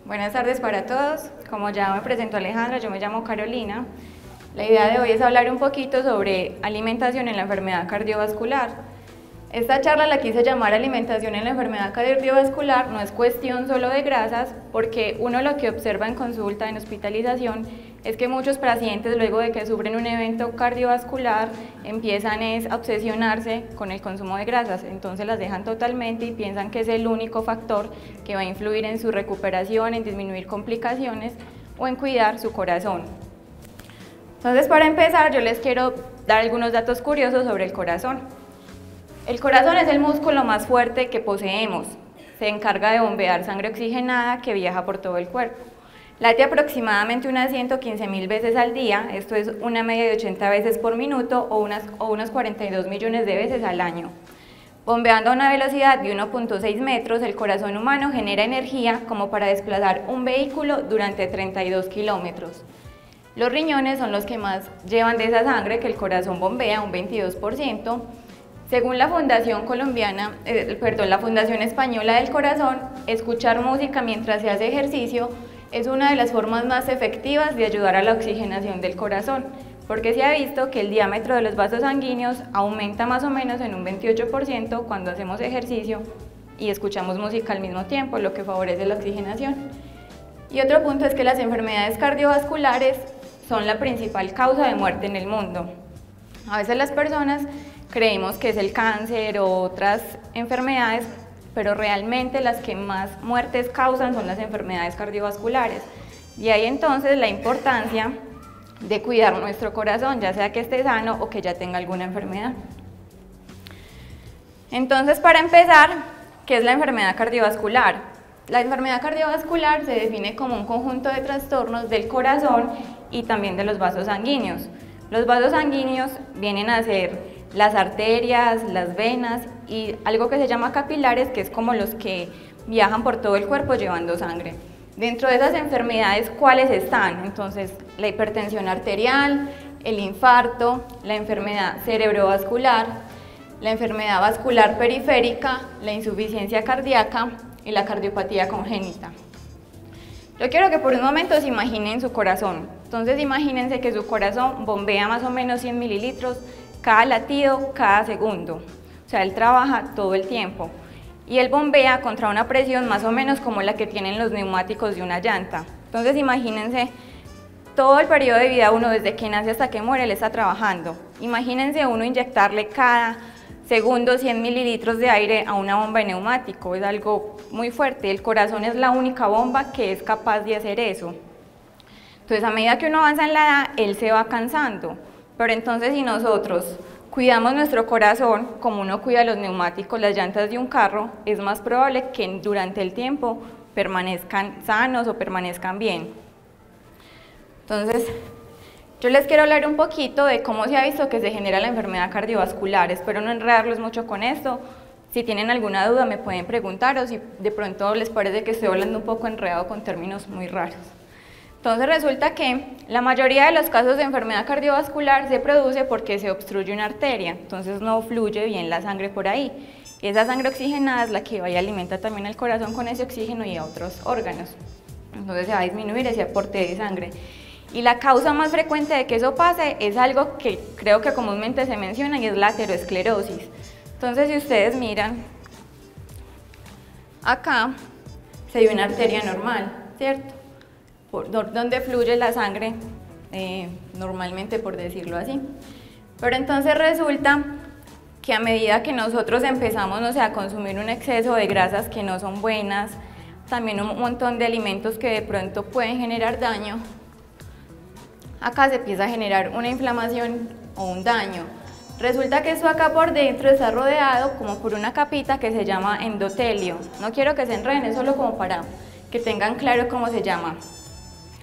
Buenas tardes para todos. Como ya me presentó Alejandra, yo me llamo Carolina. La idea de hoy es hablar un poquito sobre alimentación en la enfermedad cardiovascular. Esta charla la quise llamar alimentación en la enfermedad cardiovascular, no es cuestión solo de grasas, porque uno lo que observa en consulta, en hospitalización, es que muchos pacientes luego de que sufren un evento cardiovascular empiezan a obsesionarse con el consumo de grasas, entonces las dejan totalmente y piensan que es el único factor que va a influir en su recuperación, en disminuir complicaciones o en cuidar su corazón. Entonces, para empezar, yo les quiero dar algunos datos curiosos sobre el corazón. El corazón es el músculo más fuerte que poseemos. Se encarga de bombear sangre oxigenada que viaja por todo el cuerpo. Late aproximadamente unas 115.000 veces al día, esto es una media de 80 veces por minuto o unos 42 millones de veces al año. Bombeando a una velocidad de 1.6 metros, el corazón humano genera energía como para desplazar un vehículo durante 32 kilómetros. Los riñones son los que más llevan de esa sangre que el corazón bombea, un 22%. Según la Fundación la Fundación Española del Corazón, escuchar música mientras se hace ejercicio es una de las formas más efectivas de ayudar a la oxigenación del corazón, porque se ha visto que el diámetro de los vasos sanguíneos aumenta más o menos en un 28% cuando hacemos ejercicio y escuchamos música al mismo tiempo, lo que favorece la oxigenación. Y otro punto es que las enfermedades cardiovasculares son la principal causa de muerte en el mundo. A veces las personas creemos que es el cáncer o otras enfermedades, pero realmente las que más muertes causan son las enfermedades cardiovasculares. Y ahí entonces la importancia de cuidar nuestro corazón, ya sea que esté sano o que ya tenga alguna enfermedad. Entonces, para empezar, ¿qué es la enfermedad cardiovascular? La enfermedad cardiovascular se define como un conjunto de trastornos del corazón y también de los vasos sanguíneos. Los vasos sanguíneos vienen a ser las arterias, las venas y algo que se llama capilares, que es como los que viajan por todo el cuerpo llevando sangre. Dentro de esas enfermedades, ¿cuáles están? Entonces, la hipertensión arterial, el infarto, la enfermedad cerebrovascular, la enfermedad vascular periférica, la insuficiencia cardíaca y la cardiopatía congénita. Yo quiero que por un momento se imaginen su corazón. Entonces, imagínense que su corazón bombea más o menos 100 mililitros cada latido, cada segundo. O sea, él trabaja todo el tiempo. Y él bombea contra una presión más o menos como la que tienen los neumáticos de una llanta. Entonces, imagínense todo el periodo de vida uno, desde que nace hasta que muere, él está trabajando. Imagínense uno inyectarle cada segundo 100 mililitros de aire a una bomba de neumático, es algo muy fuerte. El corazón es la única bomba que es capaz de hacer eso. Entonces, a medida que uno avanza en la edad, él se va cansando. Pero entonces, si nosotros cuidamos nuestro corazón como uno cuida los neumáticos, las llantas de un carro, es más probable que durante el tiempo permanezcan sanos o permanezcan bien. Entonces, yo les quiero hablar un poquito de cómo se ha visto que se genera la enfermedad cardiovascular. Espero no enredarlos mucho con esto. Si tienen alguna duda me pueden preguntar o si de pronto les parece que estoy hablando un poco enredado con términos muy raros. Entonces resulta que la mayoría de los casos de enfermedad cardiovascular se produce porque se obstruye una arteria, entonces no fluye bien la sangre por ahí. Y esa sangre oxigenada es la que va y alimenta también al corazón con ese oxígeno y a otros órganos. Entonces se va a disminuir ese aporte de sangre. Y la causa más frecuente de que eso pase es algo que creo que comúnmente se menciona y es la aterosclerosis. Entonces, si ustedes miran, acá se ve una arteria normal, ¿cierto? Donde fluye la sangre, normalmente, por decirlo así. Pero entonces resulta que a medida que nosotros empezamos, a consumir un exceso de grasas que no son buenas, también un montón de alimentos que de pronto pueden generar daño, acá se empieza a generar una inflamación o un daño. Resulta que esto acá por dentro está rodeado como por una capita que se llama endotelio. No quiero que se enreden, es solo como para que tengan claro cómo se llama.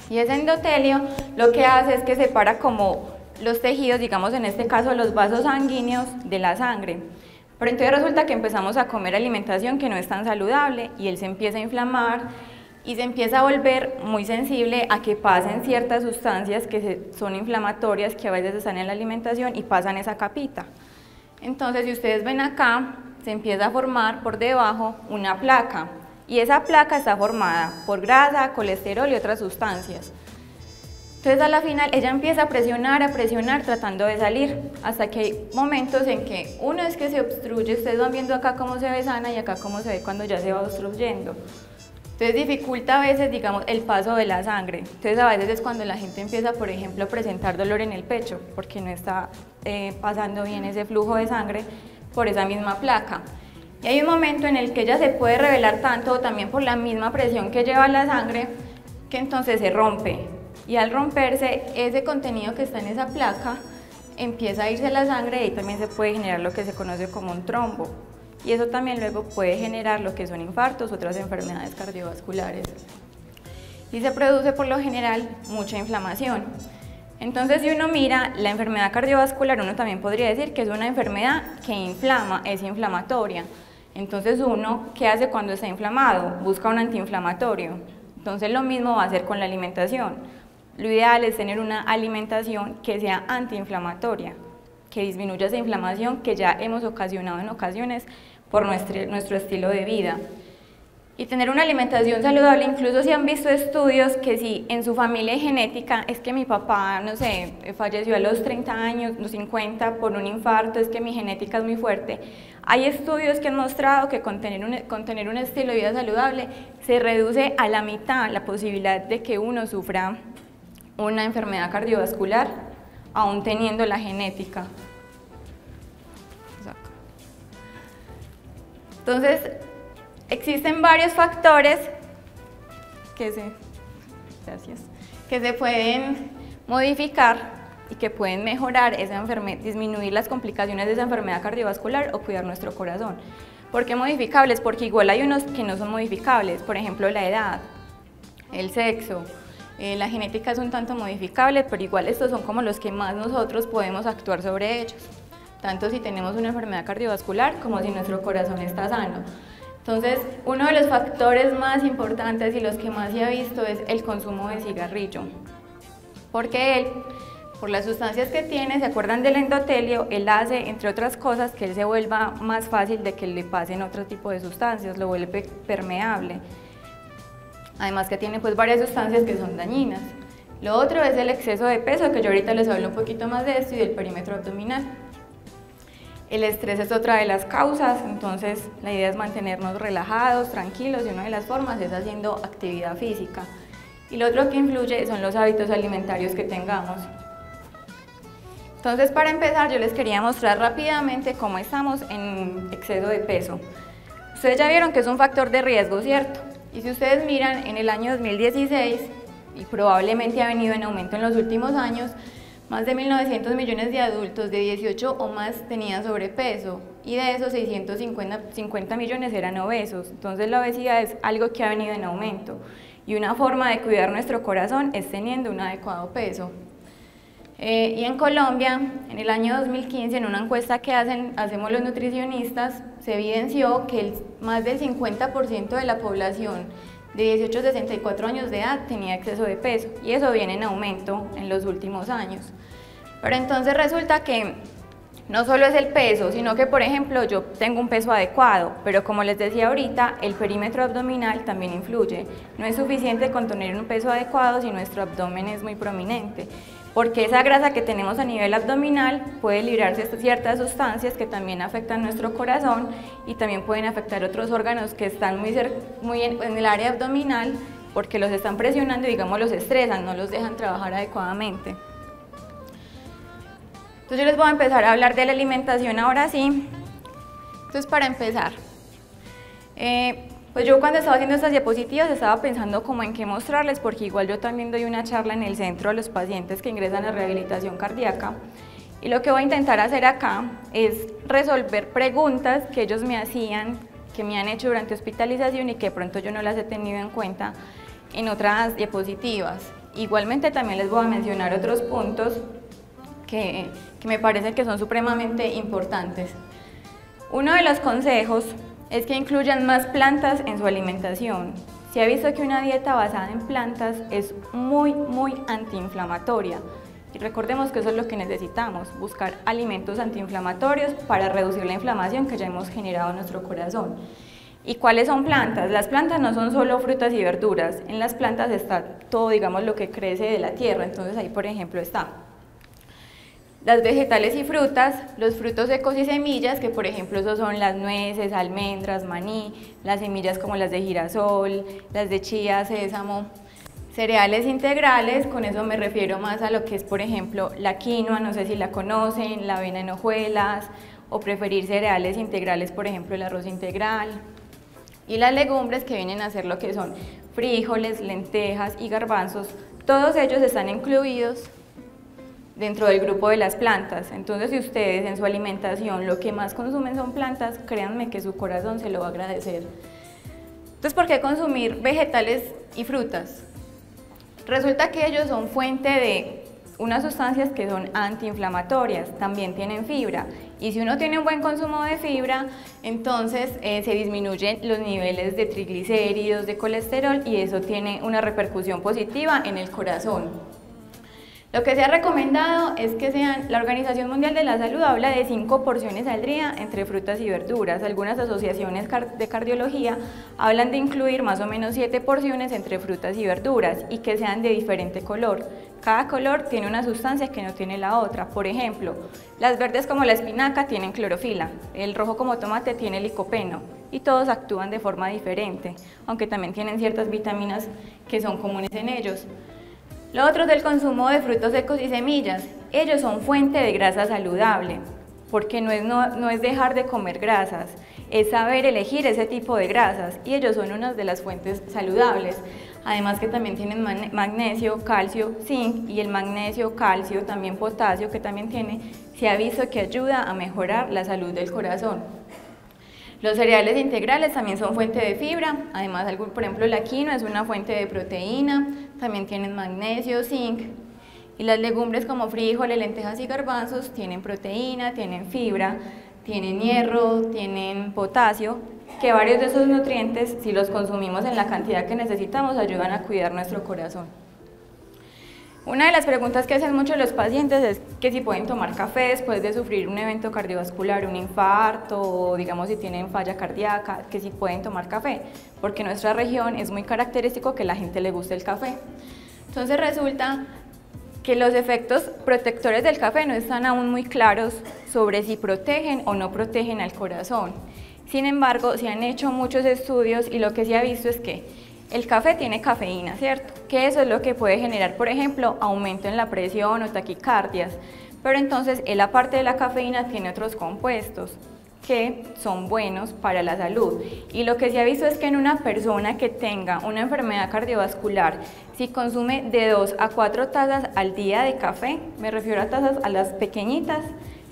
Y ese endotelio lo que hace es que separa como los tejidos, digamos en este caso los vasos sanguíneos, de la sangre. Pero entonces resulta que empezamos a comer alimentación que no es tan saludable y él se empieza a inflamar y se empieza a volver muy sensible a que pasen ciertas sustancias que son inflamatorias, que a veces están en la alimentación y pasan esa capita. Entonces, si ustedes ven acá, se empieza a formar por debajo una placa. y esa placa está formada por grasa, colesterol y otras sustancias. Entonces a la final ella empieza a presionar tratando de salir, hasta que hay momentos en que uno es que se obstruye, ustedes van viendo acá cómo se ve sana y acá cómo se ve cuando ya se va obstruyendo. Entonces dificulta a veces, digamos, el paso de la sangre. Entonces a veces es cuando la gente empieza, por ejemplo, a presentar dolor en el pecho, porque no está pasando bien ese flujo de sangre por esa misma placa. Y hay un momento en el que ella se puede revelar tanto, también por la misma presión que lleva la sangre, que entonces se rompe. Y al romperse, ese contenido que está en esa placa empieza a irse a la sangre y también se puede generar lo que se conoce como un trombo. Y eso también luego puede generar lo que son infartos, otras enfermedades cardiovasculares. Y se produce por lo general mucha inflamación. Entonces, si uno mira la enfermedad cardiovascular, uno también podría decir que es una enfermedad que inflama, es inflamatoria. Entonces, uno, ¿qué hace cuando está inflamado? Busca un antiinflamatorio. Entonces, lo mismo va a hacer con la alimentación. Lo ideal es tener una alimentación que sea antiinflamatoria, que disminuya esa inflamación que ya hemos ocasionado en ocasiones por nuestro estilo de vida. Y tener una alimentación saludable, incluso se han visto estudios que si en su familia hay genética, es que mi papá, no sé, falleció a los 30 años, los 50 por un infarto, es que mi genética es muy fuerte. Hay estudios que han mostrado que con tener un estilo de vida saludable se reduce a la mitad la posibilidad de que uno sufra una enfermedad cardiovascular, aún teniendo la genética. Entonces, existen varios factores que se pueden modificar y que pueden mejorar esa enfermedad, disminuir las complicaciones de esa enfermedad cardiovascular o cuidar nuestro corazón. ¿Por qué modificables? Porque igual hay unos que no son modificables, por ejemplo la edad, el sexo, la genética es un tanto modificable, pero igual estos son como los que más nosotros podemos actuar sobre ellos, tanto si tenemos una enfermedad cardiovascular como si nuestro corazón está sano. Entonces, uno de los factores más importantes y los que más se ha visto es el consumo de cigarrillo, porque él, por las sustancias que tiene, ¿se acuerdan del endotelio? Él hace, entre otras cosas, que él se vuelva más fácil de que le pasen otro tipo de sustancias, lo vuelve permeable. Además que tiene pues varias sustancias que son dañinas. Lo otro es el exceso de peso, que yo ahorita les hablo un poquito más de esto, y del perímetro abdominal. El estrés es otra de las causas, entonces la idea es mantenernos relajados, tranquilos, y una de las formas es haciendo actividad física. Y lo otro que influye son los hábitos alimentarios que tengamos. Entonces, para empezar, yo les quería mostrar rápidamente cómo estamos en exceso de peso. Ustedes ya vieron que es un factor de riesgo, ¿cierto? Y si ustedes miran, en el año 2016, y probablemente ha venido en aumento en los últimos años, más de 1.900 millones de adultos de 18 o más tenían sobrepeso, y de esos 650 millones eran obesos. Entonces la obesidad es algo que ha venido en aumento, y una forma de cuidar nuestro corazón es teniendo un adecuado peso. Y en Colombia, en el año 2015, en una encuesta que hacemos los nutricionistas, se evidenció que más del 50% de la población de 18 a 64 años de edad tenía exceso de peso, y eso viene en aumento en los últimos años. Pero entonces resulta que no solo es el peso, sino que, por ejemplo, yo tengo un peso adecuado, pero como les decía ahorita, el perímetro abdominal también influye. No es suficiente con tener un peso adecuado si nuestro abdomen es muy prominente, porque esa grasa que tenemos a nivel abdominal puede liberarse ciertas sustancias que también afectan nuestro corazón y también pueden afectar otros órganos que están muy en el área abdominal, porque los están presionando y, digamos, los estresan, no los dejan trabajar adecuadamente. Entonces yo les voy a empezar a hablar de la alimentación ahora sí. Entonces, para empezar, pues yo cuando estaba haciendo estas diapositivas estaba pensando como en qué mostrarles, porque igual yo también doy una charla en el centro a los pacientes que ingresan a rehabilitación cardíaca, y lo que voy a intentar hacer acá es resolver preguntas que ellos me hacían, que me han hecho durante hospitalización y que de pronto yo no las he tenido en cuenta en otras diapositivas. Igualmente también les voy a mencionar otros puntos que me parecen que son supremamente importantes. Uno de los consejos es que incluyan más plantas en su alimentación. Se ha visto que una dieta basada en plantas es muy antiinflamatoria. Y recordemos que eso es lo que necesitamos, buscar alimentos antiinflamatorios para reducir la inflamación que ya hemos generado en nuestro corazón. ¿Y cuáles son plantas? Las plantas no son solo frutas y verduras, en las plantas está todo, digamos, lo que crece de la tierra, entonces ahí por ejemplo está las vegetales y frutas, los frutos secos y semillas, que por ejemplo esos son las nueces, almendras, maní, las semillas como las de girasol, las de chía, sésamo, cereales integrales, con eso me refiero más a lo que es por ejemplo la quinoa, no sé si la conocen, la avena en hojuelas, o preferir cereales integrales, por ejemplo el arroz integral, y las legumbres que vienen a ser lo que son frijoles, lentejas y garbanzos, todos ellos están incluidos dentro del grupo de las plantas. Entonces, si ustedes en su alimentación lo que más consumen son plantas, créanme que su corazón se lo va a agradecer. Entonces, ¿por qué consumir vegetales y frutas? Resulta que ellos son fuente de unas sustancias que son antiinflamatorias, también tienen fibra, y si uno tiene un buen consumo de fibra, entonces se disminuyen los niveles de triglicéridos, de colesterol, y eso tiene una repercusión positiva en el corazón. Lo que se ha recomendado es que la Organización Mundial de la Salud habla de 5 porciones al día entre frutas y verduras. Algunas asociaciones de cardiología hablan de incluir más o menos 7 porciones entre frutas y verduras y que sean de diferente color. Cada color tiene una sustancia que no tiene la otra. Por ejemplo, las verdes como la espinaca tienen clorofila, el rojo como tomate tiene licopeno y todos actúan de forma diferente, aunque también tienen ciertas vitaminas que son comunes en ellos. Lo otro es el consumo de frutos secos y semillas. Ellos son fuente de grasa saludable, porque no es dejar de comer grasas, es saber elegir ese tipo de grasas, y ellos son una de las fuentes saludables. Además que también tienen magnesio, calcio, zinc, y el magnesio, calcio, también potasio, que también se ha visto que ayuda a mejorar la salud del corazón. Los cereales integrales también son fuente de fibra, además, por ejemplo, la quinoa es una fuente de proteína, también tienen magnesio, zinc, y las legumbres como frijoles, lentejas y garbanzos tienen proteína, tienen fibra, tienen hierro, tienen potasio, que varios de esos nutrientes, si los consumimos en la cantidad que necesitamos, ayudan a cuidar nuestro corazón. Una de las preguntas que hacen muchos los pacientes es que si pueden tomar café después de sufrir un evento cardiovascular, un infarto, o digamos si tienen falla cardíaca, que si pueden tomar café, porque en nuestra región es muy característico que a la gente le guste el café. Entonces resulta que los efectos protectores del café no están aún muy claros sobre si protegen o no protegen al corazón. Sin embargo, se han hecho muchos estudios y lo que se ha visto es que el café tiene cafeína, ¿cierto? Que eso es lo que puede generar, por ejemplo, aumento en la presión o taquicardias. Pero entonces, él aparte de la cafeína tiene otros compuestos que son buenos para la salud. Y lo que se ha visto es que en una persona que tenga una enfermedad cardiovascular, si consume de 2 a 4 tazas al día de café, me refiero a tazas a las pequeñitas,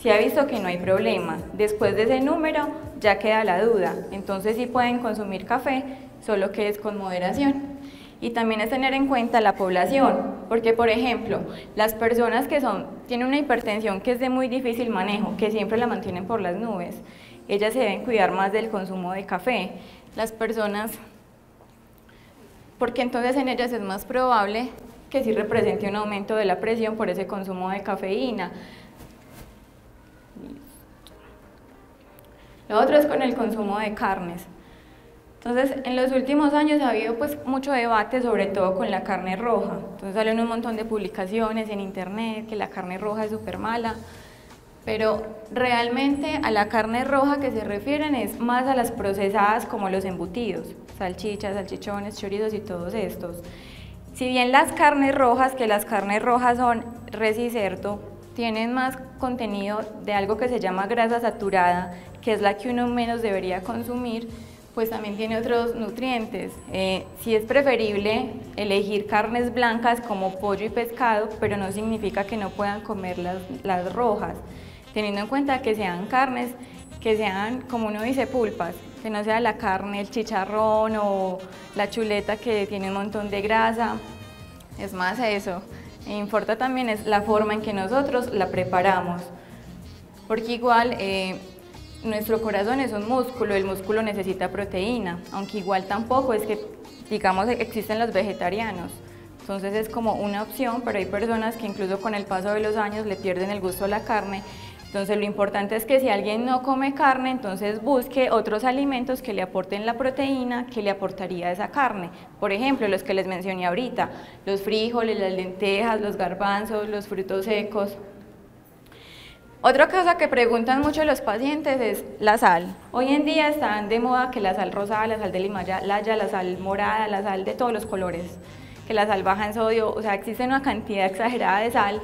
se ha visto que no hay problema. Después de ese número ya queda la duda. Entonces sí pueden consumir café, solo que es con moderación. Y también es tener en cuenta la población, porque por ejemplo, las personas que tienen una hipertensión que es de muy difícil manejo, que siempre la mantienen por las nubes, ellas se deben cuidar más del consumo de café. Las personas, porque entonces en ellas es más probable que sí represente un aumento de la presión por ese consumo de cafeína. Lo otro es con el consumo de carnes. Entonces, en los últimos años ha habido pues mucho debate, sobre todo con la carne roja. Entonces salen un montón de publicaciones en internet que la carne roja es súper mala, pero realmente a la carne roja que se refieren es más a las procesadas como los embutidos, salchichas, salchichones, chorizos y todos estos. Si bien las carnes rojas, que las carnes rojas son res y cerdo, tienen más contenido de algo que se llama grasa saturada, que es la que uno menos debería consumir, pues también tiene otros nutrientes. Sí es preferible elegir carnes blancas como pollo y pescado, pero no significa que no puedan comer las rojas, teniendo en cuenta que sean carnes que sean, como uno dice, pulpas, que no sea la carne, el chicharrón o la chuleta que tiene un montón de grasa. Es más eso, importa también es la forma en que nosotros la preparamos, porque igual nuestro corazón es un músculo, el músculo necesita proteína, aunque igual tampoco es que, digamos, existen los vegetarianos. Entonces es como una opción, pero hay personas que incluso con el paso de los años le pierden el gusto a la carne, Entonces lo importante es que si alguien no come carne, entonces busque otros alimentos que le aporten la proteína que le aportaría esa carne. Por ejemplo, los que les mencioné ahorita, los frijoles, las lentejas, los garbanzos, los frutos secos. Otra cosa que preguntan mucho los pacientes es la sal. Hoy en día están de moda que la sal rosada, la sal del Himalaya, la sal morada, la sal de todos los colores, que la sal baja en sodio, o sea, existe una cantidad exagerada de sal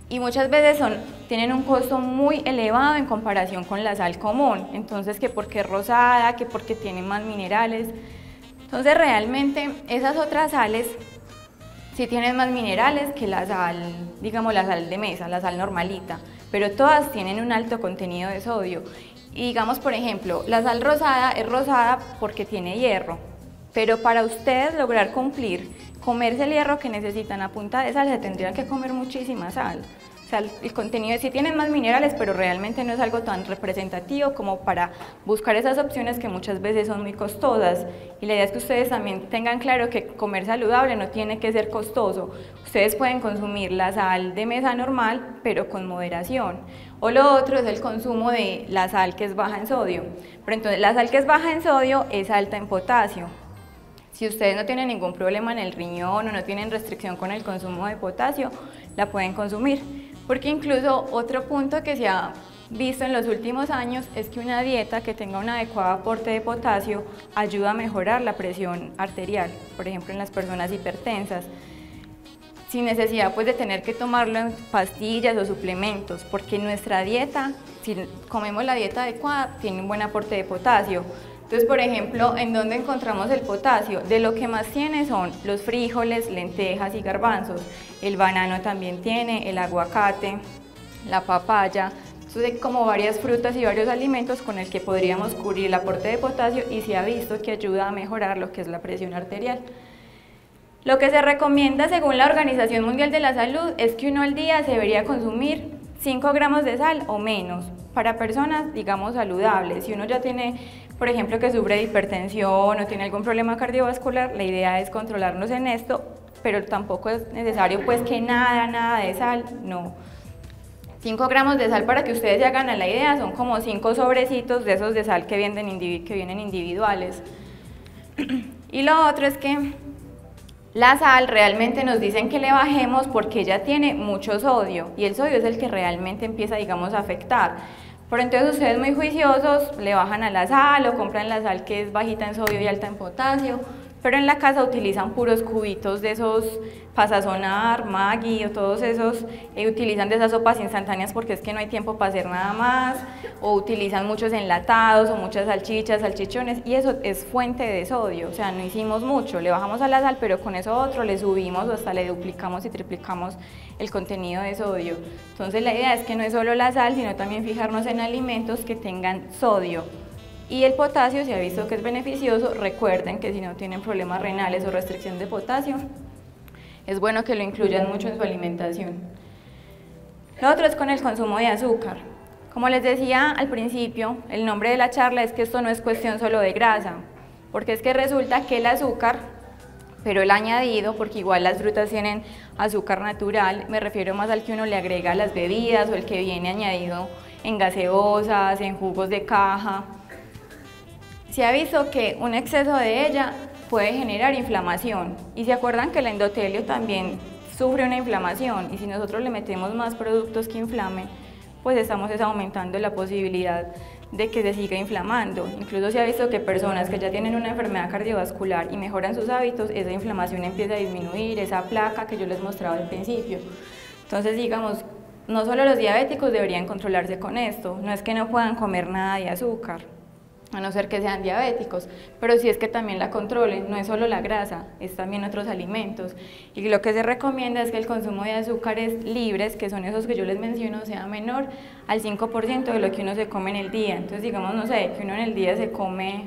y muchas veces tienen un costo muy elevado en comparación con la sal común. Entonces, que porque es rosada, que porque tiene más minerales. Entonces, realmente esas otras sales sí tienen más minerales que la sal, digamos la sal de mesa, la sal normalita, pero todas tienen un alto contenido de sodio. Y digamos, por ejemplo, la sal rosada es rosada porque tiene hierro, pero para ustedes lograr comerse el hierro que necesitan a punta de sal, se tendrían que comer muchísima sal. O sea, el contenido sí tiene más minerales, pero realmente no es algo tan representativo como para buscar esas opciones que muchas veces son muy costosas. Y la idea es que ustedes también tengan claro que comer saludable no tiene que ser costoso. Ustedes pueden consumir la sal de mesa normal, pero con moderación. O lo otro es el consumo de la sal que es baja en sodio. Pero entonces la sal que es baja en sodio es alta en potasio. Si ustedes no tienen ningún problema en el riñón o no tienen restricción con el consumo de potasio, la pueden consumir. Porque incluso otro punto que se ha visto en los últimos años es que una dieta que tenga un adecuado aporte de potasio ayuda a mejorar la presión arterial, por ejemplo en las personas hipertensas, sin necesidad pues de tener que tomarlo en pastillas o suplementos, porque nuestra dieta, si comemos la dieta adecuada, tiene un buen aporte de potasio. Entonces, por ejemplo, ¿en dónde encontramos el potasio? De lo que más tiene son los frijoles, lentejas y garbanzos. El banano también tiene, el aguacate, la papaya. Entonces, hay como varias frutas y varios alimentos con el que podríamos cubrir el aporte de potasio y se ha visto que ayuda a mejorar lo que es la presión arterial. Lo que se recomienda según la Organización Mundial de la Salud es que uno al día se debería consumir 5 gramos de sal o menos para personas, digamos, saludables. Si uno ya tiene, por ejemplo, que sufre de hipertensión o tiene algún problema cardiovascular, la idea es controlarnos en esto, pero tampoco es necesario pues que nada de sal, no. 5 gramos de sal, para que ustedes se hagan a la idea, son como 5 sobrecitos de esos de sal que vienen individuales. Y lo otro es que la sal realmente nos dicen que le bajemos porque ella tiene mucho sodio y el sodio es el que realmente empieza, digamos, a afectar. Pero entonces ustedes muy juiciosos le bajan a la sal o compran la sal que es bajita en sodio y alta en potasio, pero en la casa utilizan puros cubitos de esos para sazonar, Maggi o todos esos, utilizan de esas sopas instantáneas porque es que no hay tiempo para hacer nada más, o utilizan muchos enlatados o muchas salchichas, salchichones, y eso es fuente de sodio. O sea, no hicimos mucho, le bajamos a la sal, pero con eso otro le subimos o hasta le duplicamos y triplicamos el contenido de sodio. Entonces la idea es que no es solo la sal, sino también fijarnos en alimentos que tengan sodio. Y el potasio se ha visto que es beneficioso. Recuerden que si no tienen problemas renales o restricción de potasio, es bueno que lo incluyan mucho en su alimentación. Lo otro es con el consumo de azúcar. Como les decía al principio, el nombre de la charla es que esto no es cuestión solo de grasa, porque es que resulta que el azúcar, pero el añadido, porque igual las frutas tienen azúcar natural, me refiero más al que uno le agrega a las bebidas o el que viene añadido en gaseosas, en jugos de caja. Se ha visto que un exceso de ella puede generar inflamación, y se acuerdan que el endotelio también sufre una inflamación, y si nosotros le metemos más productos que inflamen, pues estamos aumentando la posibilidad de que se siga inflamando. Incluso se ha visto que personas que ya tienen una enfermedad cardiovascular y mejoran sus hábitos, esa inflamación empieza a disminuir, esa placa que yo les mostraba al principio. Entonces, digamos, no solo los diabéticos deberían controlarse con esto, no es que no puedan comer nada de azúcar, a no ser que sean diabéticos, pero sí es que también la controlen, no es solo la grasa, es también otros alimentos. Y lo que se recomienda es que el consumo de azúcares libres, que son esos que yo les menciono, sea menor al 5% de lo que uno se come en el día. Entonces, digamos, no sé, que uno en el día se come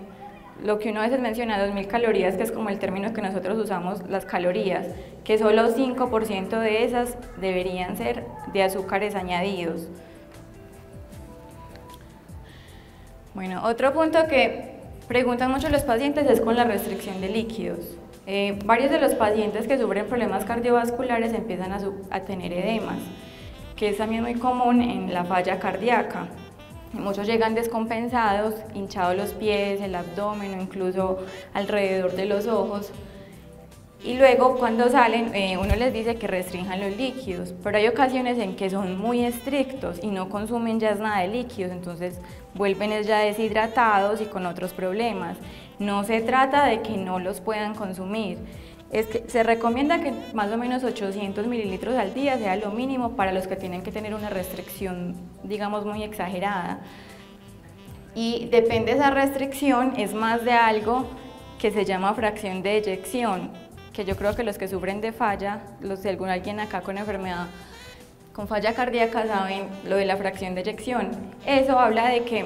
lo que uno a veces menciona, 2000 calorías, que es como el término que nosotros usamos, las calorías, que solo 5% de esas deberían ser de azúcares añadidos. Bueno, otro punto que preguntan mucho los pacientes es con la restricción de líquidos. Varios de los pacientes que sufren problemas cardiovasculares empiezan a tener edemas. que es también muy común en la falla cardíaca. Muchos llegan descompensados, hinchados los pies, el abdomen o incluso alrededor de los ojos. Y luego cuando salen, uno les dice que restrinjan los líquidos, pero hay ocasiones en que son muy estrictos y no consumen ya nada de líquidos, entonces vuelven ya deshidratados y con otros problemas. No se trata de que no los puedan consumir, es que se recomienda que más o menos 800 mililitros al día sea lo mínimo para los que tienen que tener una restricción, digamos, muy exagerada. Y depende de esa restricción, es más de algo que se llama fracción de eyección, que yo creo que los que sufren de falla, si alguien acá con enfermedad, con falla cardíaca saben lo de la fracción de eyección. Eso habla de que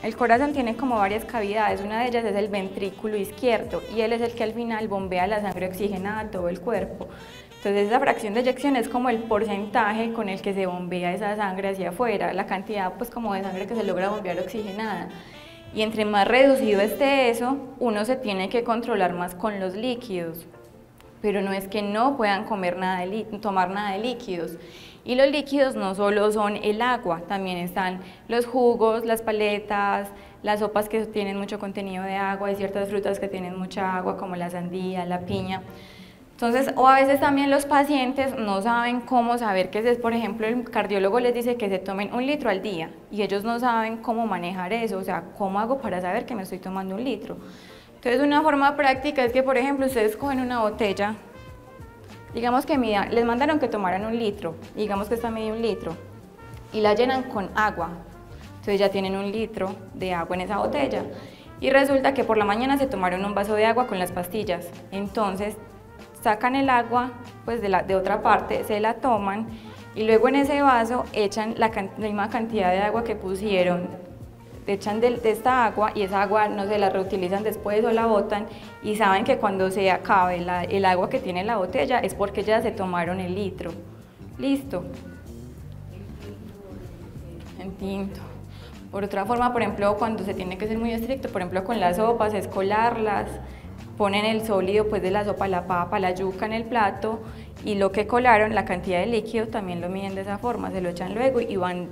el corazón tiene como varias cavidades, una de ellas es el ventrículo izquierdo y él es el que al final bombea la sangre oxigenada a todo el cuerpo. Entonces esa fracción de eyección es como el porcentaje con el que se bombea esa sangre hacia afuera, la cantidad pues como de sangre que se logra bombear oxigenada. Y entre más reducido esté eso, uno se tiene que controlar más con los líquidos. Pero no es que no puedan tomar nada de líquidos. Y los líquidos no solo son el agua, también están los jugos, las paletas, las sopas que tienen mucho contenido de agua, hay ciertas frutas que tienen mucha agua como la sandía, la piña. Entonces, o a veces también los pacientes no saben cómo saber qué es, por ejemplo, el cardiólogo les dice que se tomen 1 litro al día y ellos no saben cómo manejar eso, o sea, ¿cómo hago para saber que me estoy tomando 1 litro? Entonces, una forma práctica es que, por ejemplo, ustedes cogen una botella, digamos que les mandaron que tomaran 1 litro, digamos que esta mide 1 litro, y la llenan con agua, entonces ya tienen 1 litro de agua en esa botella, y resulta que por la mañana se tomaron un vaso de agua con las pastillas, entonces sacan el agua pues de otra parte, se la toman, y luego en ese vaso echan la misma cantidad de agua que pusieron, echan de esta agua y esa agua no se la reutilizan después o la botan y saben que cuando se acabe el agua que tiene la botella es porque ya se tomaron el litro. Listo. En tinto. Por otra forma, por ejemplo, cuando se tiene que ser muy estricto, por ejemplo con las sopas, es colarlas, ponen el sólido pues de la sopa, la papa, la yuca en el plato y lo que colaron, la cantidad de líquido también lo miden de esa forma, se lo echan luego y van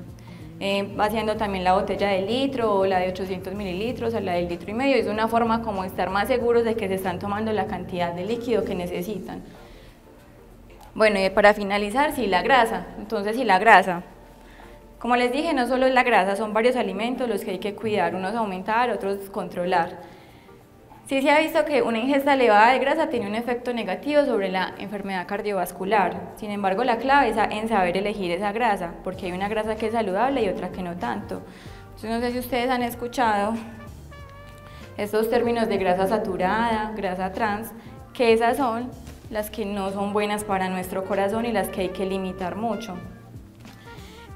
vaciando también la botella de litro o la de 800 mililitros o la del 1,5 litros, es una forma como estar más seguros de que se están tomando la cantidad de líquido que necesitan. Bueno, y para finalizar, sí, la grasa, entonces sí, la grasa. Como les dije, no solo es la grasa, son varios alimentos los que hay que cuidar, unos aumentar, otros controlar. Sí se ha visto que una ingesta elevada de grasa tiene un efecto negativo sobre la enfermedad cardiovascular, sin embargo la clave es en saber elegir esa grasa, porque hay una grasa que es saludable y otra que no tanto. Entonces no sé si ustedes han escuchado estos términos de grasa saturada, grasa trans, que esas son las que no son buenas para nuestro corazón y las que hay que limitar mucho.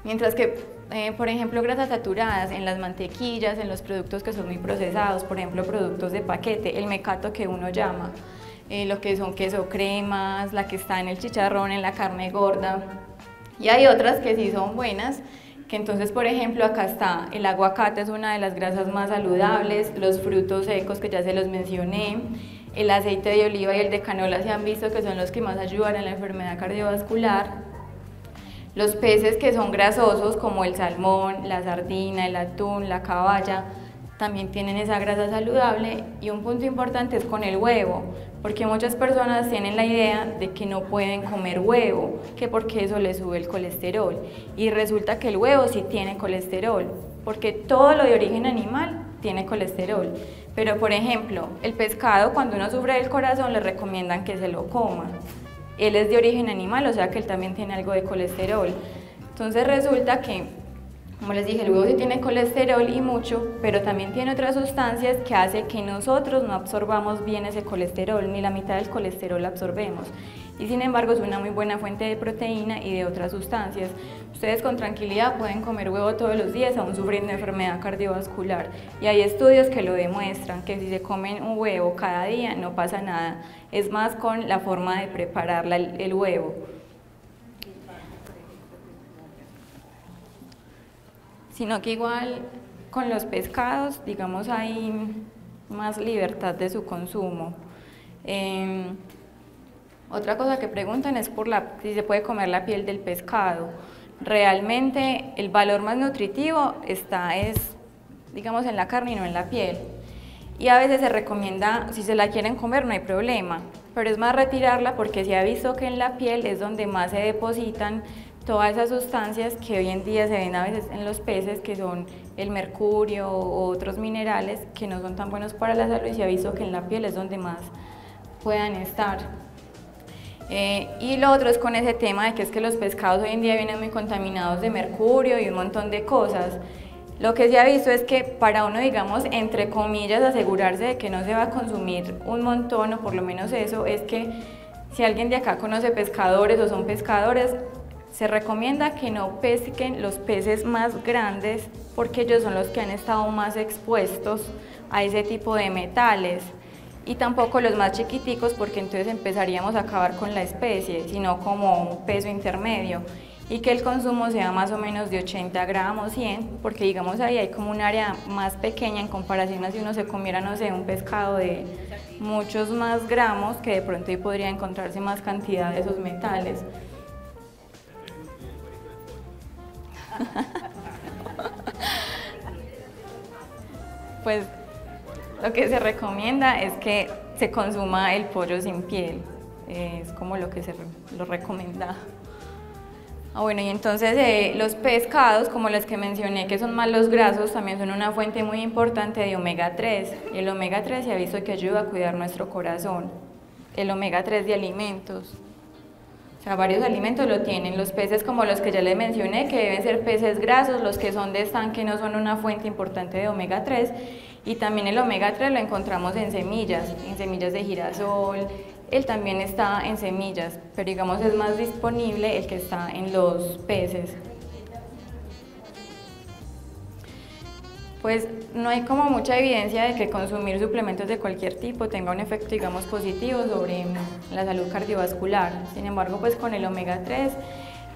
Mientras que por ejemplo, grasas saturadas en las mantequillas, en los productos que son muy procesados, por ejemplo, productos de paquete, el mecato que uno llama, lo que son queso cremas, la que está en el chicharrón, en la carne gorda, y hay otras que sí son buenas, que entonces, por ejemplo, acá está el aguacate, es una de las grasas más saludables, los frutos secos que ya se los mencioné, el aceite de oliva y el de canola se han visto que son los que más ayudan en la enfermedad cardiovascular. Los peces que son grasosos como el salmón, la sardina, el atún, la caballa, también tienen esa grasa saludable y un punto importante es con el huevo, porque muchas personas tienen la idea de que no pueden comer huevo, que porque eso les sube el colesterol y resulta que el huevo sí tiene colesterol, porque todo lo de origen animal tiene colesterol, pero por ejemplo el pescado cuando uno sufre del corazón le recomiendan que se lo coma. Él es de origen animal, o sea que él también tiene algo de colesterol. Entonces resulta que, como les dije, el huevo sí tiene colesterol y mucho, pero también tiene otras sustancias que hacen que nosotros no absorbamos bien ese colesterol, ni la mitad del colesterol absorbemos. Y sin embargo es una muy buena fuente de proteína y de otras sustancias. Ustedes con tranquilidad pueden comer huevo todos los días aún sufriendo de enfermedad cardiovascular. Y hay estudios que lo demuestran, que si se comen un huevo cada día no pasa nada. Es más con la forma de preparar el huevo. Sino que igual con los pescados, digamos, hay más libertad de su consumo. Otra cosa que preguntan es si se puede comer la piel del pescado. realmente el valor más nutritivo digamos, en la carne y no en la piel. Y a veces se recomienda, si se la quieren comer no hay problema, pero es más retirarla porque se ha visto que en la piel es donde más se depositan todas esas sustancias que hoy en día se ven a veces en los peces, que son el mercurio o otros minerales que no son tan buenos para la salud, y se ha visto que en la piel es donde más puedan estar. Y lo otro es con ese tema de que es que los pescados hoy en día vienen muy contaminados de mercurio y un montón de cosas. Lo que se ha visto es que para uno, digamos, entre comillas, asegurarse de que no se va a consumir un montón, o por lo menos eso, es que si alguien de acá conoce pescadores o son pescadores, se recomienda que no pesquen los peces más grandes porque ellos son los que han estado más expuestos a ese tipo de metales, y tampoco los más chiquiticos porque entonces empezaríamos a acabar con la especie, sino como un peso intermedio, y que el consumo sea más o menos de 80 gramos, 100, porque digamos ahí hay como un área más pequeña en comparación a si uno se comiera, no sé, un pescado de muchos más gramos, que de pronto ahí podría encontrarse más cantidad de esos metales. Pues lo que se recomienda es que se consuma el pollo sin piel, es como lo que lo recomienda. Bueno, y entonces los pescados, como los que mencioné, que son más los grasos, también son una fuente muy importante de omega 3, y el omega 3 se ha visto que ayuda a cuidar nuestro corazón, el omega 3 de alimentos. O sea, varios alimentos lo tienen, los peces como los que ya les mencioné, que deben ser peces grasos, los que son de estanque no son una fuente importante de omega 3, y también el omega 3 lo encontramos en semillas de girasol, él también está en semillas, pero digamos es más disponible el que está en los peces. Pues no hay como mucha evidencia de que consumir suplementos de cualquier tipo tenga un efecto, digamos, positivo sobre la salud cardiovascular. Sin embargo, pues con el omega 3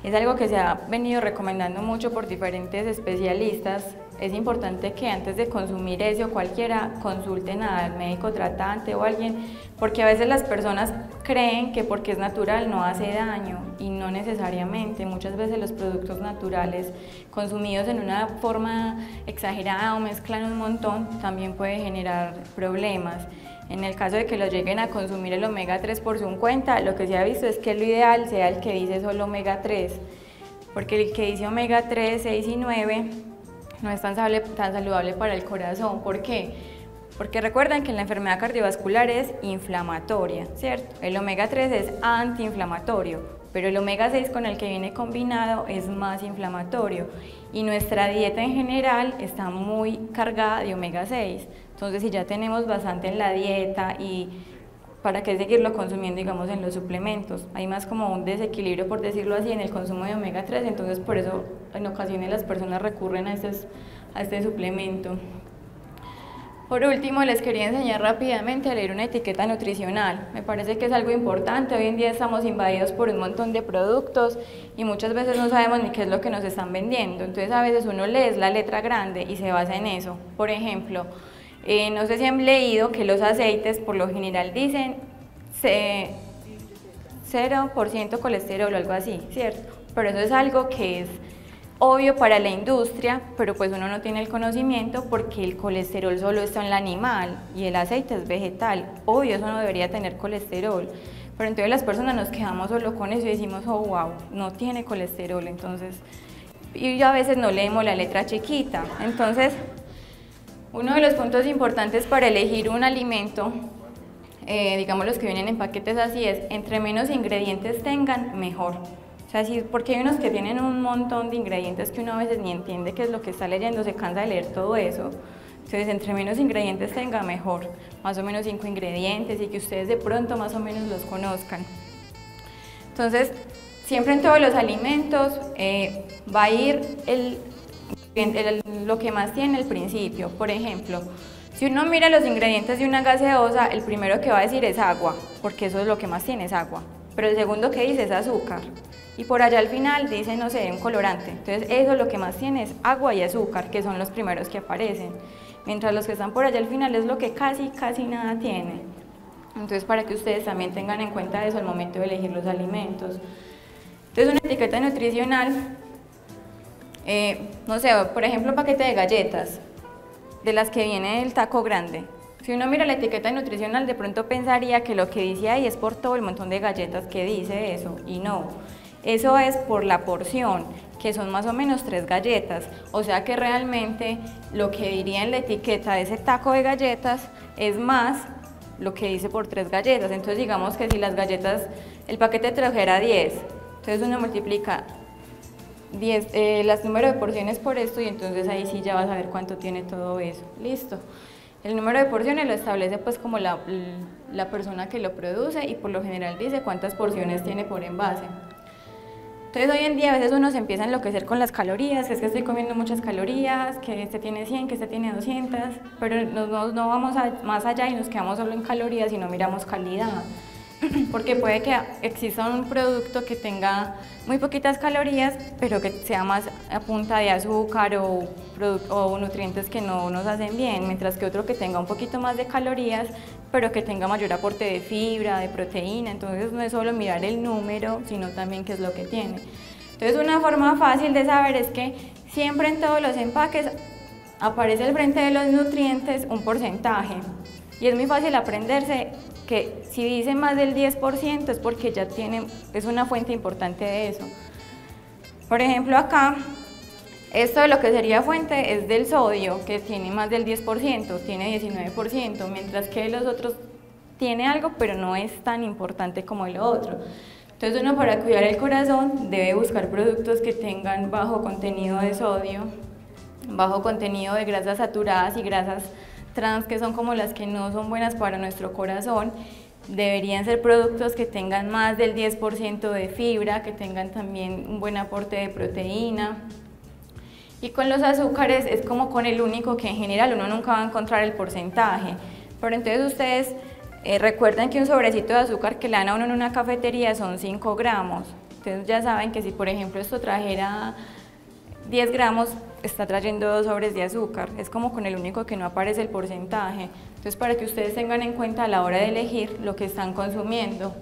es algo que se ha venido recomendando mucho por diferentes especialistas. Es importante que antes de consumir ese o cualquiera consulten al médico tratante o alguien, porque a veces las personas creen que porque es natural no hace daño, y no necesariamente. Muchas veces los productos naturales consumidos en una forma exagerada o mezclan un montón también puede generar problemas. En el caso de que lo lleguen a consumir el omega 3 por su cuenta, lo que se ha visto es que lo ideal sea el que dice solo omega 3, porque el que dice omega 3, 6 y 9 no es tan saludable para el corazón. ¿Por qué? Porque recuerden que la enfermedad cardiovascular es inflamatoria, ¿cierto? El omega 3 es antiinflamatorio, pero el omega 6 con el que viene combinado es más inflamatorio, y nuestra dieta en general está muy cargada de omega 6. Entonces, si ya tenemos bastante en la dieta, y para qué seguirlo consumiendo, digamos, en los suplementos, hay más como un desequilibrio, por decirlo así, en el consumo de omega 3, entonces por eso en ocasiones las personas recurren a este suplemento. Por último, les quería enseñar rápidamente a leer una etiqueta nutricional. Me parece que es algo importante. Hoy en día estamos invadidos por un montón de productos y muchas veces no sabemos ni qué es lo que nos están vendiendo. Entonces a veces uno lee la letra grande y se basa en eso. Por ejemplo, no sé si han leído que los aceites por lo general dicen 0% colesterol o algo así, ¿cierto? Pero eso es algo que es obvio para la industria, pero pues uno no tiene el conocimiento porque el colesterol solo está en el animal y el aceite es vegetal. Obvio, eso no debería tener colesterol, pero entonces las personas nos quedamos solo con eso y decimos, oh wow, no tiene colesterol. Entonces, y a veces no leemos la letra chiquita. Entonces, uno de los puntos importantes para elegir un alimento, digamos los que vienen en paquetes así, es entre menos ingredientes tengan, mejor. O sea, sí, porque hay unos que tienen un montón de ingredientes que uno a veces ni entiende qué es lo que está leyendo, se cansa de leer todo eso. Entonces, entre menos ingredientes tenga, mejor. Más o menos 5 ingredientes, y que ustedes de pronto más o menos los conozcan. Entonces, siempre en todos los alimentos va a ir lo que más tiene el principio. Por ejemplo, si uno mira los ingredientes de una gaseosa, el primero que va a decir es agua, porque eso es lo que más tiene, es agua. Pero el segundo que dice es azúcar. Y por allá al final dice, no sé, un colorante. Entonces eso lo que más tiene es agua y azúcar, que son los primeros que aparecen. Mientras los que están por allá al final es lo que casi nada tiene. Entonces, para que ustedes también tengan en cuenta eso al momento de elegir los alimentos. Entonces, una etiqueta nutricional No sé, por ejemplo, un paquete de galletas, de las que viene el taco grande. Si uno mira la etiqueta nutricional, de pronto pensaría que lo que dice ahí es por todo el montón de galletas que dice eso, y no. Eso es por la porción, que son más o menos 3 galletas. O sea que realmente lo que diría en la etiqueta de ese taco de galletas es más lo que dice por 3 galletas. Entonces digamos que si las galletas, el paquete trajera 10, entonces uno multiplica 10, las número de porciones por esto y entonces ahí sí ya vas a ver cuánto tiene todo eso. Listo. El número de porciones lo establece pues como la persona que lo produce y por lo general dice cuántas porciones tiene por envase. Entonces hoy en día a veces uno se empieza a enloquecer con las calorías, que es que estoy comiendo muchas calorías, que este tiene 100, que este tiene 200, pero no vamos más allá y nos quedamos solo en calorías y no miramos calidad. Porque puede que exista un producto que tenga muy poquitas calorías, pero que sea más a punta de azúcar o nutrientes que no nos hacen bien, mientras que otro que tenga un poquito más de calorías, pero que tenga mayor aporte de fibra, de proteína. Entonces no es solo mirar el número, sino también qué es lo que tiene. Entonces una forma fácil de saber es que siempre en todos los empaques aparece al frente de los nutrientes un porcentaje. Y es muy fácil aprenderse que si dice más del 10% es porque ya es una fuente importante de eso. Por ejemplo acá, esto de lo que sería fuente es del sodio, que tiene más del 10%, tiene 19%, mientras que los otros tiene algo, pero no es tan importante como el otro. Entonces uno para cuidar el corazón debe buscar productos que tengan bajo contenido de sodio, bajo contenido de grasas saturadas y grasas trans, que son como las que no son buenas para nuestro corazón. Deberían ser productos que tengan más del 10% de fibra, que tengan también un buen aporte de proteína. Y con los azúcares es como con el único que en general uno nunca va a encontrar el porcentaje. Pero entonces ustedes recuerden que un sobrecito de azúcar que le dan a uno en una cafetería son 5 gramos. Entonces ya saben que si por ejemplo esto trajera 10 gramos, está trayendo 2 sobres de azúcar. Es como con el único que no aparece el porcentaje. Entonces para que ustedes tengan en cuenta a la hora de elegir lo que están consumiendo.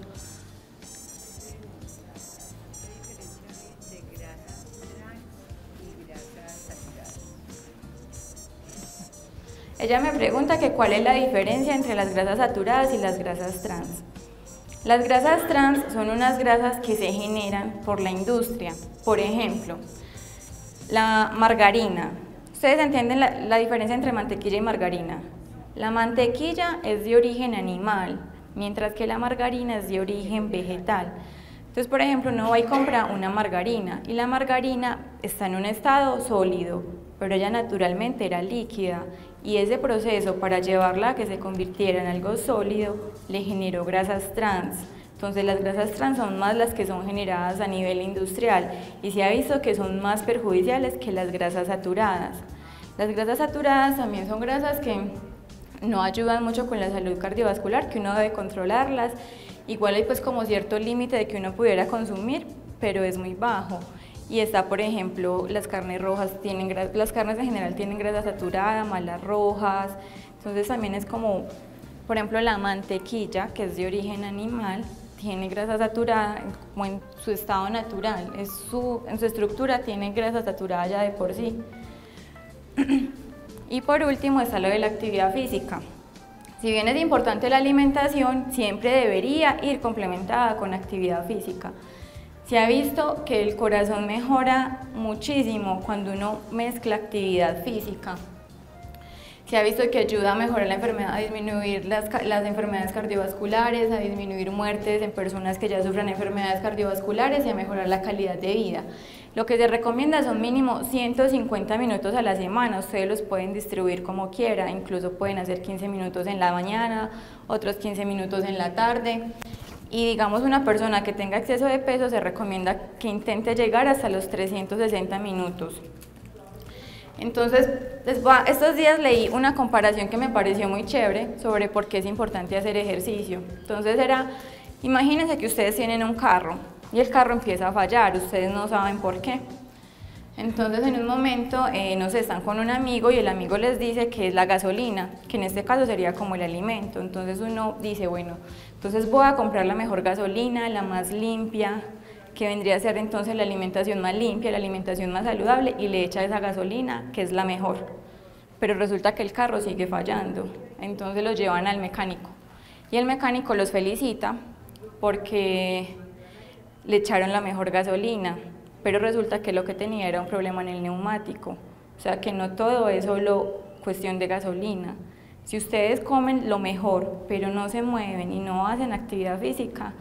Ella me pregunta que cuál es la diferencia entre las grasas saturadas y las grasas trans. Las grasas trans son unas grasas que se generan por la industria. Por ejemplo, la margarina. Ustedes entienden la diferencia entre mantequilla y margarina. La mantequilla es de origen animal, mientras que la margarina es de origen vegetal. Entonces, por ejemplo, uno va y compra una margarina y la margarina está en un estado sólido, pero ella naturalmente era líquida y ese proceso para llevarla a que se convirtiera en algo sólido le generó grasas trans. Entonces las grasas trans son más las que son generadas a nivel industrial y se ha visto que son más perjudiciales que las grasas saturadas. Las grasas saturadas también son grasas que no ayudan mucho con la salud cardiovascular, que uno debe controlarlas. Igual hay pues como cierto límite de que uno pudiera consumir, pero es muy bajo. Y está, por ejemplo, las carnes rojas, las carnes en general tienen grasa saturada, más las rojas. Entonces también es como, por ejemplo, la mantequilla, que es de origen animal, tiene grasa saturada como en su estado natural, en su estructura tiene grasa saturada ya de por sí. Y por último está lo de la actividad física. Si bien es importante la alimentación, siempre debería ir complementada con actividad física. Se ha visto que el corazón mejora muchísimo cuando uno mezcla actividad física. Se ha visto que ayuda a mejorar la enfermedad, a disminuir las enfermedades cardiovasculares, a disminuir muertes en personas que ya sufren enfermedades cardiovasculares y a mejorar la calidad de vida. Lo que se recomienda son mínimo 150 minutos a la semana, ustedes los pueden distribuir como quiera, incluso pueden hacer 15 minutos en la mañana, otros 15 minutos en la tarde. Y digamos una persona que tenga exceso de peso se recomienda que intente llegar hasta los 360 minutos. Entonces, estos días leí una comparación que me pareció muy chévere sobre por qué es importante hacer ejercicio. Entonces imagínense que ustedes tienen un carro y el carro empieza a fallar, ustedes no saben por qué. Entonces en un momento, no sé, están con un amigo y el amigo les dice que es la gasolina, que en este caso sería como el alimento. Entonces uno dice, bueno, entonces voy a comprar la mejor gasolina, la más limpia, que vendría a ser entonces la alimentación más limpia, la alimentación más saludable, y le echa esa gasolina que es la mejor. Pero resulta que el carro sigue fallando, entonces lo llevan al mecánico y el mecánico los felicita porque le echaron la mejor gasolina, pero resulta que lo que tenía era un problema en el neumático, o sea que no todo es solo cuestión de gasolina. Si ustedes comen lo mejor, pero no se mueven y no hacen actividad física,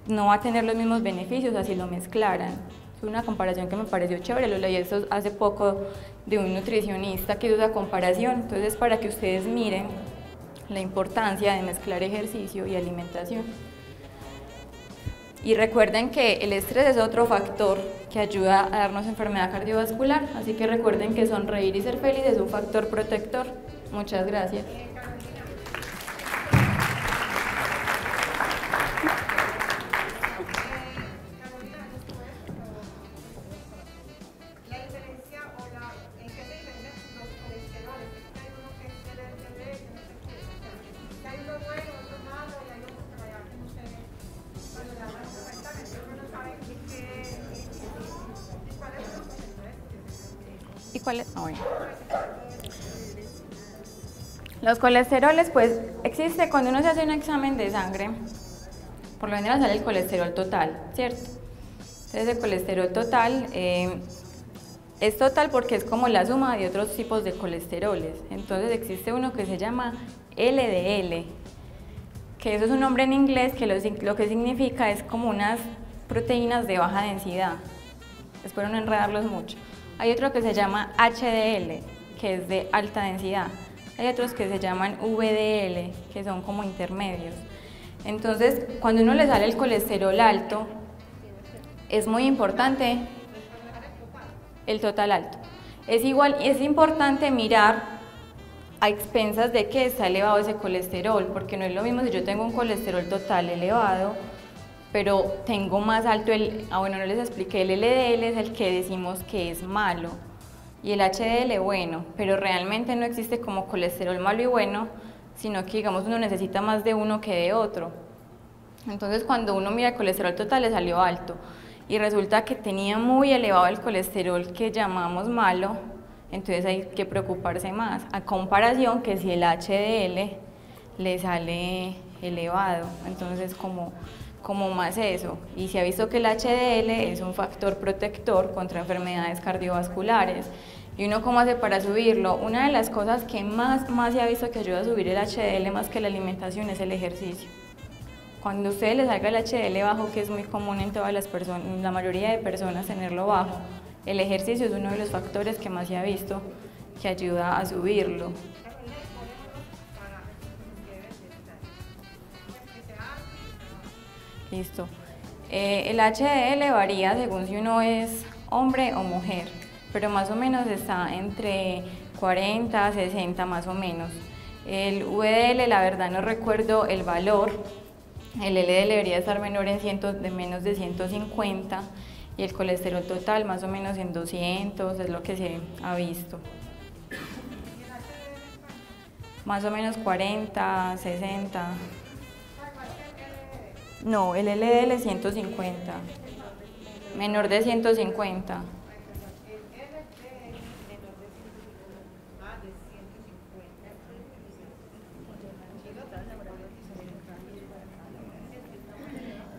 no va a tener los mismos beneficios así lo mezclaran. Es una comparación que me pareció chévere, lo leí esto hace poco de un nutricionista que hizo esa comparación, entonces para que ustedes miren la importancia de mezclar ejercicio y alimentación. Y recuerden que el estrés es otro factor que ayuda a darnos enfermedad cardiovascular, así que recuerden que sonreír y ser feliz es un factor protector. Muchas gracias. ¿Y cuáles? Bueno. Los colesteroles, pues existe cuando uno se hace un examen de sangre, por lo general sale el colesterol total, ¿cierto? Entonces el colesterol total es total porque es como la suma de otros tipos de colesteroles. Entonces existe uno que se llama LDL, que eso es un nombre en inglés que lo que significa es como unas proteínas de baja densidad. Espero no enredarlos mucho. Hay otro que se llama HDL, que es de alta densidad. Hay otros que se llaman VDL, que son como intermedios. Entonces, cuando uno le sale el colesterol alto, es muy importante el total alto. Es importante mirar a expensas de que está elevado ese colesterol, porque no es lo mismo si yo tengo un colesterol total elevado, pero tengo más alto bueno, no les expliqué, el LDL es el que decimos que es malo, y el HDL bueno, pero realmente no existe como colesterol malo y bueno, sino que digamos uno necesita más de uno que de otro. Entonces cuando uno mira el colesterol total le salió alto, y resulta que tenía muy elevado el colesterol que llamamos malo, entonces hay que preocuparse más, a comparación que si el HDL le sale elevado, entonces como más eso, y se ha visto que el HDL es un factor protector contra enfermedades cardiovasculares. ¿Y uno cómo hace para subirlo? Una de las cosas que más se ha visto que ayuda a subir el HDL más que la alimentación es el ejercicio. Cuando a ustedes les salga el HDL bajo, que es muy común en todas las personas, la mayoría de personas tenerlo bajo, el ejercicio es uno de los factores que más se ha visto que ayuda a subirlo. Listo. El HDL varía según si uno es hombre o mujer, pero más o menos está entre 40 a 60 más o menos. El VDL, la verdad no recuerdo el valor, el LDL debería estar menor de menos de 150 y el colesterol total más o menos en 200, es lo que se ha visto. Más o menos 40, 60. No, el LDL es 150, menor de 150.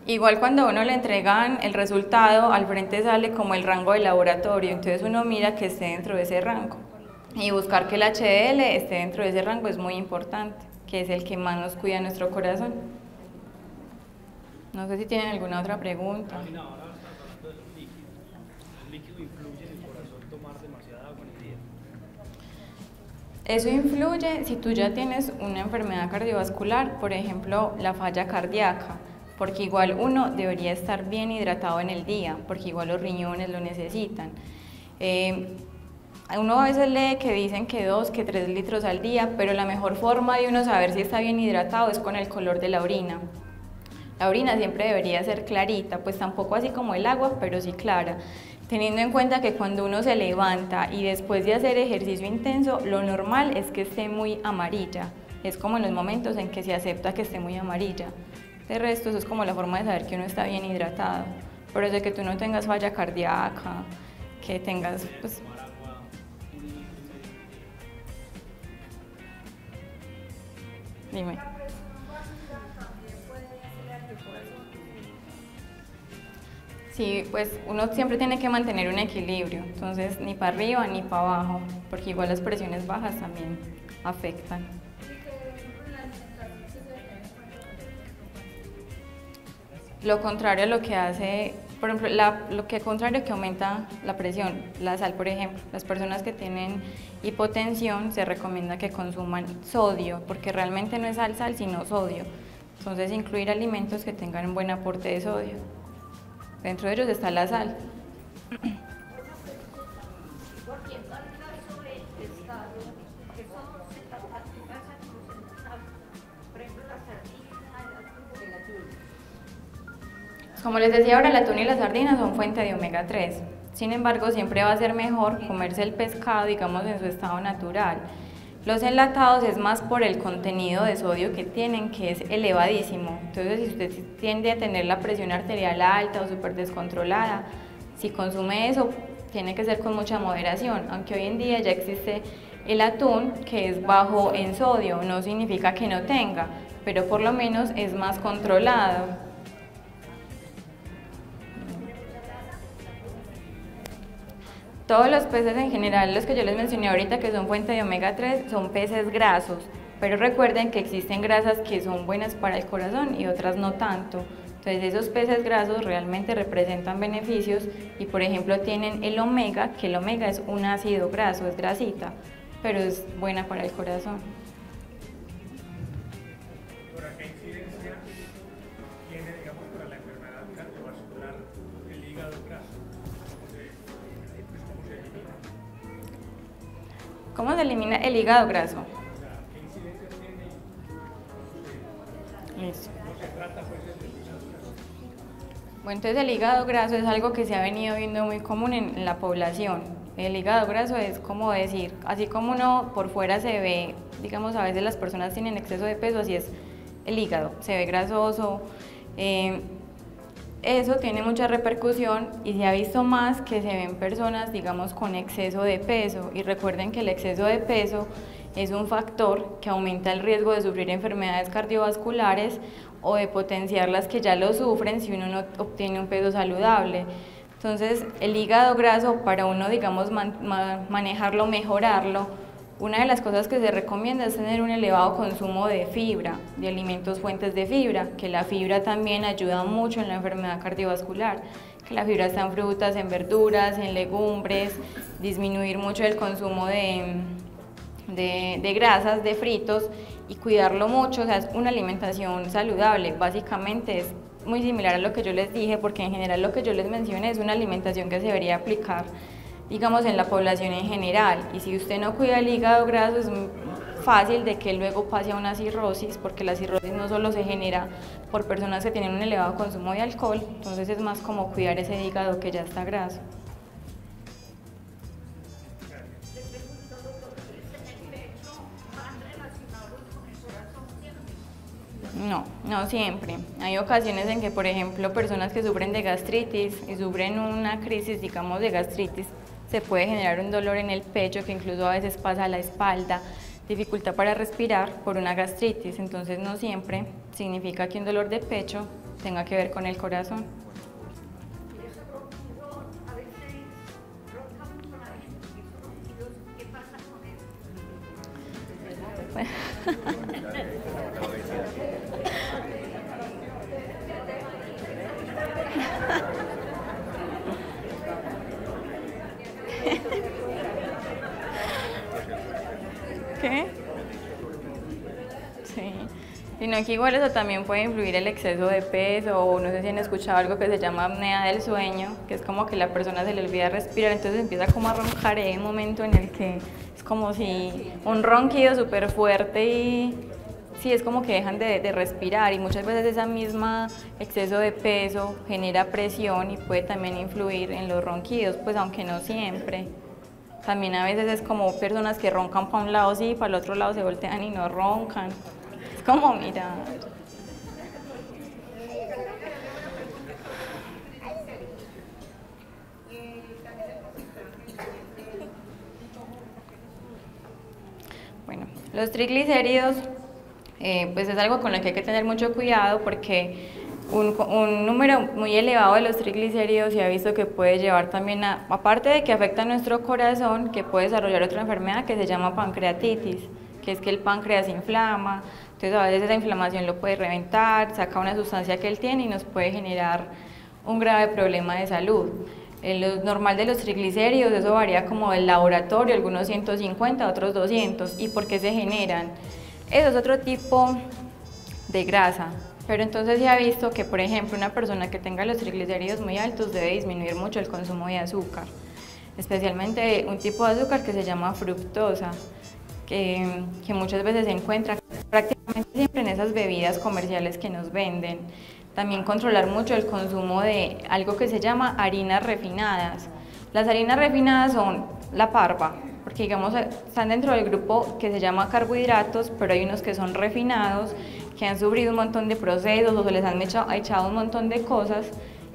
Igual cuando a uno le entregan el resultado, al frente sale como el rango de laboratorio, entonces uno mira que esté dentro de ese rango. Y buscar que el HDL esté dentro de ese rango es muy importante, que es el que más nos cuida nuestro corazón. No sé si tienen alguna otra pregunta. ¿El líquido influye en el corazón tomar demasiada agua en el día? Eso influye si tú ya tienes una enfermedad cardiovascular, por ejemplo, la falla cardíaca, porque igual uno debería estar bien hidratado en el día, porque igual los riñones lo necesitan. Uno a veces lee que dicen que 2, que 3 litros al día, pero la mejor forma de uno saber si está bien hidratado es con el color de la orina. La orina siempre debería ser clarita, pues tampoco así como el agua, pero sí clara, teniendo en cuenta que cuando uno se levanta y después de hacer ejercicio intenso, lo normal es que esté muy amarilla, es como en los momentos en que se acepta que esté muy amarilla. De resto, eso es como la forma de saber que uno está bien hidratado, pero de que tú no tengas falla cardíaca, que tengas, pues, dime. Sí, pues uno siempre tiene que mantener un equilibrio, entonces ni para arriba ni para abajo, porque igual las presiones bajas también afectan. Lo contrario a lo que hace, por ejemplo, lo que contrario que aumenta la presión, la sal, por ejemplo. Las personas que tienen hipotensión se recomienda que consuman sodio, porque realmente no es sal, sino sodio. Entonces, incluir alimentos que tengan un buen aporte de sodio. Dentro de ellos está la sal. Como les decía ahora, el atún y las sardinas son fuente de omega 3. Sin embargo, siempre va a ser mejor comerse el pescado, digamos, en su estado natural. Los enlatados es más por el contenido de sodio que tienen, que es elevadísimo. Entonces, si usted tiende a tener la presión arterial alta o súper descontrolada, si consume eso, tiene que ser con mucha moderación. Aunque hoy en día ya existe el atún, que es bajo en sodio, no significa que no tenga, pero por lo menos es más controlado. Todos los peces en general, los que yo les mencioné ahorita que son fuente de omega 3, son peces grasos, pero recuerden que existen grasas que son buenas para el corazón y otras no tanto. Entonces esos peces grasos realmente representan beneficios y por ejemplo tienen el omega, que el omega es un ácido graso, es grasita, pero es buena para el corazón. ¿Qué incidencia tiene, digamos, para la enfermedad cardiovascular el hígado graso? ¿Cómo se elimina el hígado graso? ¿Qué incidencia tiene? Listo. ¿No se trata pues del hígado graso? Bueno, entonces el hígado graso es algo que se ha venido viendo muy común en la población. El hígado graso es como decir, así como uno por fuera se ve, digamos, a veces las personas tienen exceso de peso, así es el hígado, se ve grasoso. Eso tiene mucha repercusión y se ha visto más que se ven personas, digamos, con exceso de peso. Y recuerden que el exceso de peso es un factor que aumenta el riesgo de sufrir enfermedades cardiovasculares o de potenciar las que ya lo sufren si uno no obtiene un peso saludable. Entonces, el hígado graso, para uno, digamos, manejarlo, mejorarlo, una de las cosas que se recomienda es tener un elevado consumo de fibra, de alimentos fuentes de fibra, que la fibra también ayuda mucho en la enfermedad cardiovascular, que la fibra está en frutas, en verduras, en legumbres, disminuir mucho el consumo de grasas, de fritos y cuidarlo mucho, o sea, es una alimentación saludable, básicamente es muy similar a lo que yo les dije, porque en general lo que yo les mencioné es una alimentación que se debería aplicar, digamos, en la población en general, y si usted no cuida el hígado graso es fácil de que luego pase a una cirrosis, porque la cirrosis no solo se genera por personas que tienen un elevado consumo de alcohol, entonces es más como cuidar ese hígado que ya está graso. No siempre. Hay ocasiones en que, por ejemplo, personas que sufren de gastritis y sufren una crisis, digamos, de gastritis, se puede generar un dolor en el pecho que incluso a veces pasa a la espalda, dificultad para respirar por una gastritis, entonces no siempre significa que un dolor de pecho tenga que ver con el corazón. ¿Qué? Sí, sino que igual eso también puede influir el exceso de peso, o no sé si han escuchado algo que se llama apnea del sueño, que es como que la persona se le olvida respirar, entonces empieza como a roncar en un momento en el que es como si un ronquido súper fuerte y sí, es como que dejan de respirar, y muchas veces esa misma exceso de peso genera presión y puede también influir en los ronquidos, pues aunque no siempre. También a veces es como personas que roncan para un lado sí, para el otro lado se voltean y no roncan. Es como, mira. Los triglicéridos pues es algo con lo que hay que tener mucho cuidado porque un número muy elevado de los triglicéridos se ha visto que puede llevar también aparte de que afecta a nuestro corazón, que puede desarrollar otra enfermedad que se llama pancreatitis, que es que el páncreas se inflama, entonces a veces esa inflamación lo puede reventar, saca una sustancia que él tiene y nos puede generar un grave problema de salud. Lo normal de los triglicéridos, eso varía como del laboratorio, algunos 150, otros 200. ¿Y por qué se generan? Eso es otro tipo de grasa, pero entonces se ha visto que, por ejemplo, una persona que tenga los triglicéridos muy altos debe disminuir mucho el consumo de azúcar, especialmente un tipo de azúcar que se llama fructosa, que muchas veces se encuentra prácticamente siempre en esas bebidas comerciales que nos venden. También controlar mucho el consumo de algo que se llama harinas refinadas. Las harinas refinadas son la parva, porque digamos están dentro del grupo que se llama carbohidratos, pero hay unos que son refinados, que han sufrido un montón de procesos o se les han echado un montón de cosas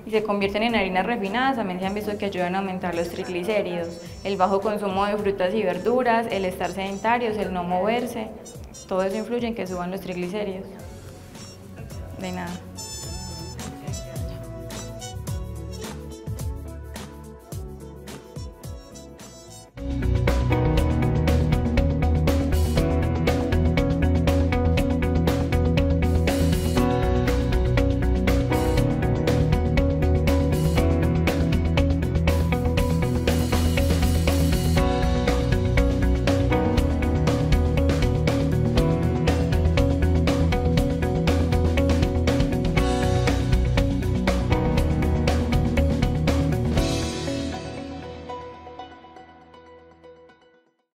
y se convierten en harinas refinadas. También se han visto que ayudan a aumentar los triglicéridos. El bajo consumo de frutas y verduras, el estar sedentarios, el no moverse, todo eso influye en que suban los triglicéridos. De nada.